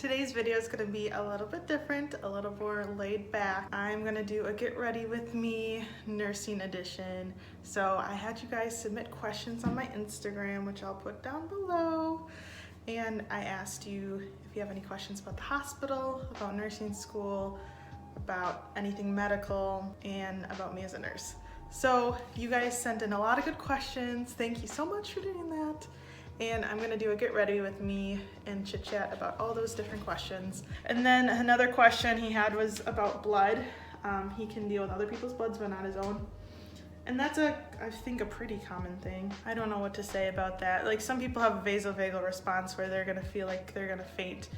Today's video is going to be a little bit different, a little more laid back. I'm going to do a get ready with me nursing edition. So I had you guys submit questions on my Instagram, which I'll put down below. And I asked you if you have any questions about the hospital, about nursing school, about anything medical, and about me as a nurse. So you guys sent in a lot of good questions. Thank you so much for doing that. And I'm gonna do a get ready with me and chit chat about all those different questions. And then another question he had was about blood. He can deal with other people's bloods, but not his own. And that's I think a pretty common thing. I don't know what to say about that. Like, some people have a vasovagal response where they're gonna feel like they're gonna faint,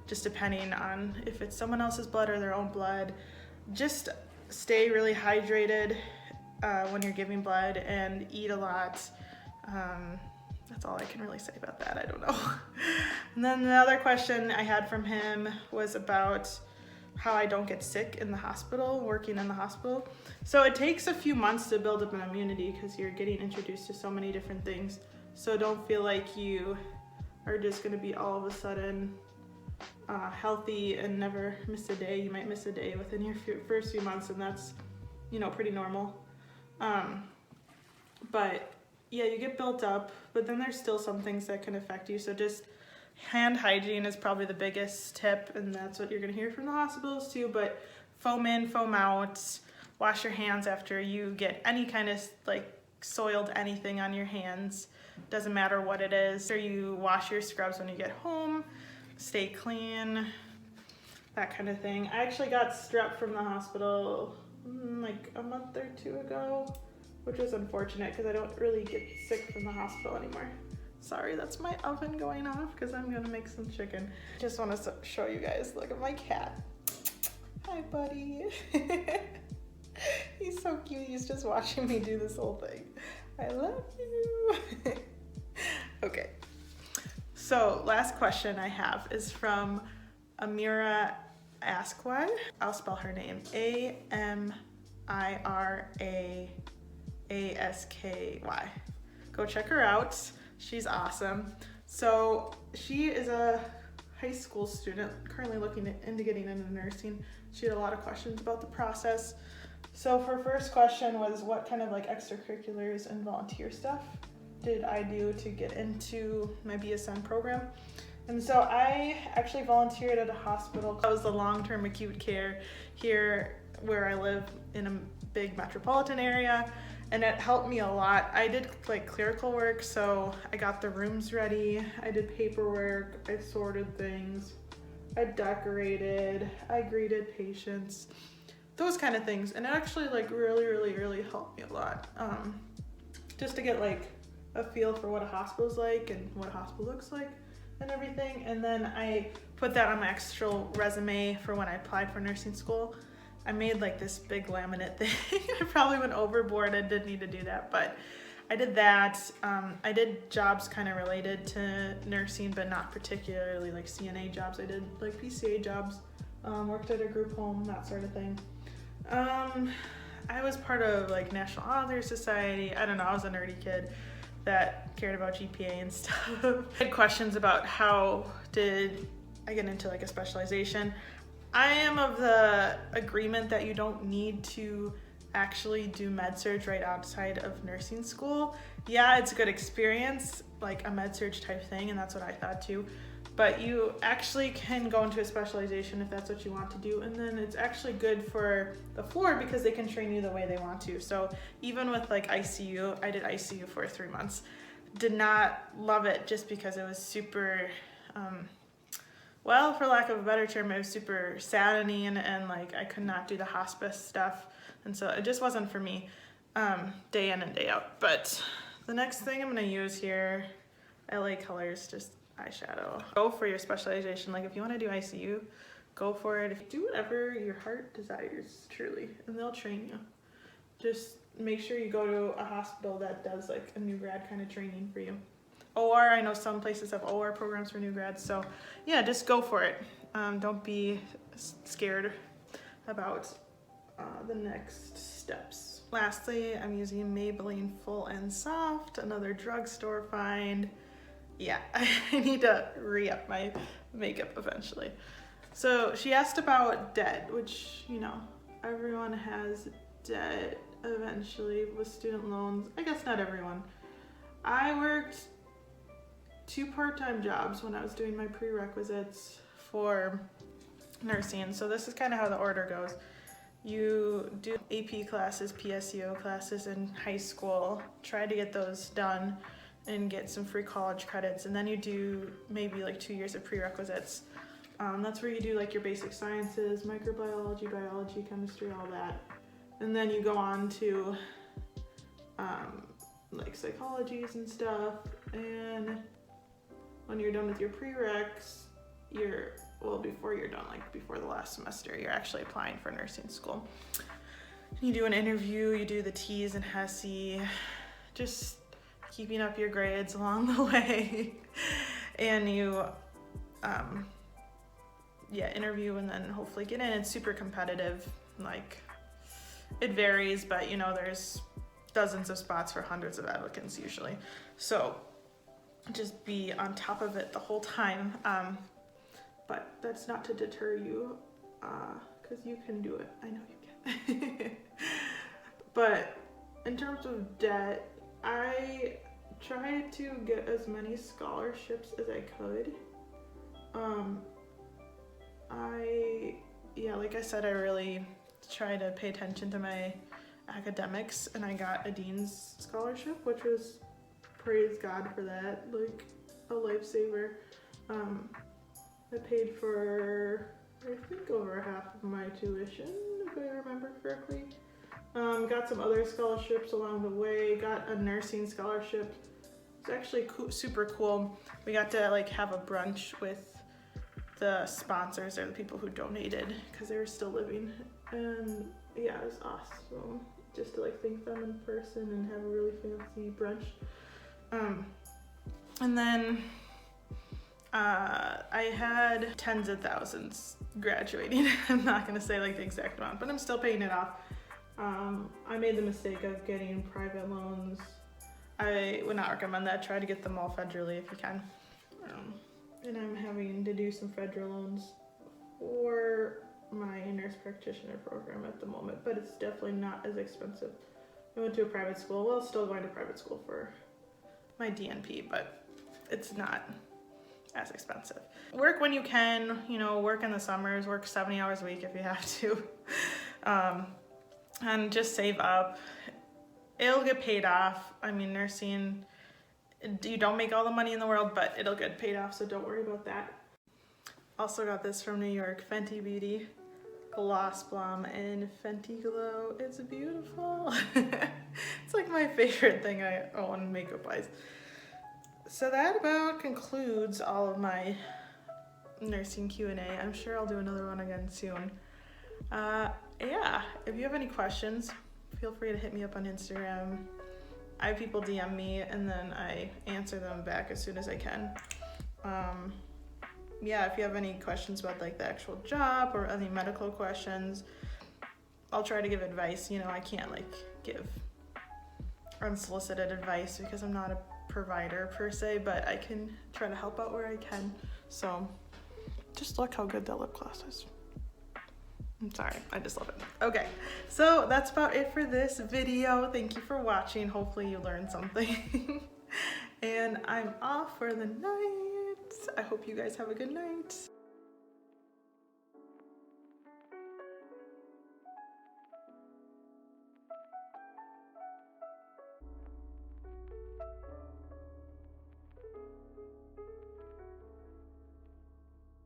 just depending on if it's someone else's blood or their own blood. Just stay really hydrated when you're giving blood and eat a lot. That's all I can really say about that. I don't know. And then the other question I had from him was about how I don't get sick in the hospital, working in the hospital. So it takes a few months to build up an immunity because you're getting introduced to so many different things. So don't feel like you are just gonna be all of a sudden healthy and never miss a day. You might miss a day within your first few months, and that's, pretty normal. But yeah, you get built up, but then there's still some things that can affect you. So just hand hygiene is probably the biggest tip, and that's what you're gonna hear from the hospitals too. But foam in, foam out, wash your hands after you get any kind of soiled anything on your hands. Doesn't matter what it is. Or you wash your scrubs when you get home, stay clean, that kind of thing. I actually got strep from the hospital like a month or two ago, which was unfortunate because I don't really get sick from the hospital anymore. Sorry, that's my oven going off because I'm gonna make some chicken. Just want to show you guys, look at my cat. Hi, buddy. He's so cute. He's just watching me do this whole thing. I love you. Okay, so last question I have is from Amira Askwai. I'll spell her name, Amira-Asky. Go check her out. She's awesome. So she is a high school student currently looking into getting into nursing. She had a lot of questions about the process. So her first question was, what kind of extracurriculars and volunteer stuff did I do to get into my BSN program? And so I actually volunteered at a hospital. That was the long-term acute care here where I live in a big metropolitan area, and it helped me a lot. I did clerical work, so I got the rooms ready, I did paperwork, I sorted things, I decorated, I greeted patients, those kind of things. And it actually really helped me a lot, just to get a feel for what a hospital's like and what a hospital looks like and everything. And then I put that on my actual resume for when I applied for nursing school. I made this big laminate thing. I probably went overboard and didn't need to do that, but I did that. I did jobs kind of related to nursing, but not particularly CNA jobs. I did PCA jobs, worked at a group home, that sort of thing. I was part of National Honor Society. I don't know, I was a nerdy kid that cared about GPA and stuff. I had questions about how did I get into a specialization. I am of the agreement that you don't need to actually do med-surg right outside of nursing school. Yeah, it's a good experience, a med-surg type thing, and that's what I thought too. But you actually can go into a specialization if that's what you want to do, and then it's actually good for the floor because they can train you the way they want to. So even with ICU, I did ICU for 3 months. Did not love it just because it was super, well, for lack of a better term, it was super saddening, and I could not do the hospice stuff. And so it just wasn't for me, day in and day out. But the next thing I'm gonna use here, LA Colors, just eyeshadow. Go for your specialization. If you want to do ICU, go for it. Do whatever your heart desires, truly, and they'll train you. Just make sure you go to a hospital that does a new grad kind of training for you. OR, I know some places have OR programs for new grads, so yeah, just go for it. Don't be scared about the next steps. Lastly, I'm using Maybelline Full and Soft, another drugstore find. Yeah, I need to re-up my makeup eventually. So she asked about debt, which, you know, everyone has debt eventually with student loans. I guess not everyone. I worked 2 part-time jobs when I was doing my prerequisites for nursing. So this is kind of how the order goes. You do AP classes, PSEO classes in high school, try to get those done and get some free college credits, and then you do maybe like 2 years of prerequisites. That's where you do like your basic sciences, microbiology, biology, chemistry, all that. And then you go on to like psychologies and stuff. And when you're done with your prereqs, before you're done, like before the last semester, you're actually applying for nursing school. You do an interview, you do the T's and HESI, just keeping up your grades along the way. And you interview and then hopefully get in. It's super competitive. Like, it varies, but you know, there's dozens of spots for hundreds of applicants usually. So just be on top of it the whole time. But that's not to deter you, because you can do it. I know you can. But in terms of debt, I tried to get as many scholarships as I could. Like I said, I really try to pay attention to my academics, and I got a dean's scholarship, which was, praise God for that, like a lifesaver. I paid for, I think, over half of my tuition, if I remember correctly. Got some other scholarships along the way, got a nursing scholarship. It's actually super cool. We got to like have a brunch with the sponsors or the people who donated because they were still living, and yeah, it was awesome just to like thank them in person and have a really fancy brunch. And then I had tens of thousands graduating. I'm not gonna say like the exact amount, but I'm still paying it off. I made the mistake of getting private loans. I would not recommend that. Try to get them all federally if you can. And I'm having to do some federal loans for my nurse practitioner program at the moment, but it's definitely not as expensive. I went to a private school. Well, still going to private school for my DNP, but it's not as expensive. Work when you can, you know, work in the summers, work 70 hours a week if you have to. And just save up. It'll get paid off. I mean, nursing, you don't make all the money in the world, but it'll get paid off, so don't worry about that. Also got this from New York, Fenty Beauty Gloss Blum in Fenty Glow. It's beautiful. It's like my favorite thing I own makeup-wise. So that about concludes all of my nursing Q&A. I'm sure I'll do another one again soon. Yeah, if you have any questions, feel free to hit me up on Instagram. I have people DM me and then I answer them back as soon as I can. Yeah, if you have any questions about like the actual job or any medical questions, I'll try to give advice. You know, I can't like give unsolicited advice because I'm not a provider per se, but I can try to help out where I can. So just look how good that lip gloss is. I'm sorry, I just love it. Okay, so that's about it for this video. Thank you for watching. Hopefully you learned something. And I'm off for the night. I hope you guys have a good night.